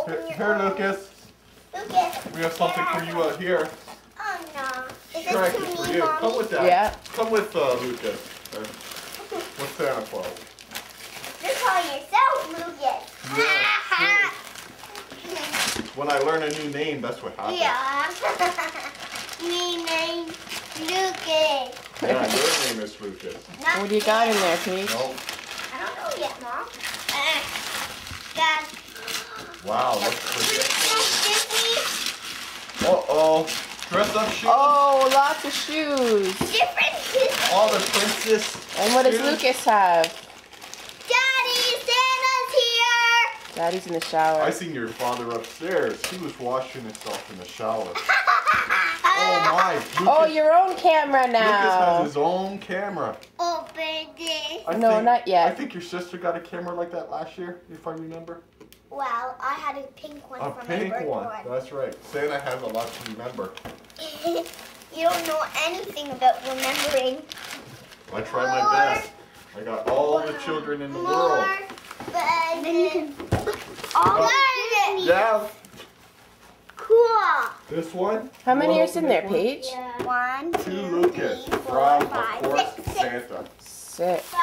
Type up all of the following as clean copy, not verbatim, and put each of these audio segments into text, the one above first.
open your Here, own. Lucas. Lucas. We have something for you out here. Oh no. Is Shrek this is to for me, you. Mommy? Come with that. Yeah. Come with Lucas. What's Santa Claus? You're calling yourself Lucas. Yeah, when I learn a new name, that's what happens. Yeah. Me name Lucas. Yeah, your name is Lucas. Not What do you got in there, Paige? No. I don't know yet, Mom. Dad. Wow, This look Uh-oh. Dress up shoes. Oh, lots of shoes. different Disney. All the princess And what does shoes. Lucas have? Daddy, Santa's here. Daddy's in the shower. I seen your father upstairs. He was washing himself in the shower. Oh my. Lucas, Oh, your own camera Lucas now. has his own camera. Open this. No, not yet. I think your sister got a camera like that last year, if I remember. Well, I had a pink one A for pink my birthday one. That's right. Santa has a lot to remember. You don't know anything about remembering. I try my best. I got all the children in the world. All good. Yeah. Cool. This one. How many You are wanna in open there, this one? Paige? Yeah. 1, 2, To Lucas 3, 4, from, 5, of course, 6, 6. Santa. 6.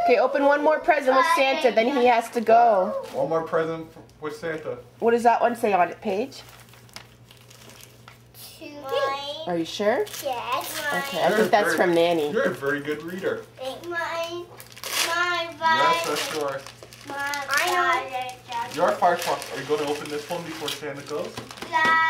Okay, open one more present with Santa, then he has to go. One more present with Santa. What does that one say on it, Paige? Mine. Are you sure? Yes. Okay, I think that's from Nanny. You're a very good reader. Mine. Yes, that's yours. I know. Your Firefox. Are you going to open this one before Santa goes?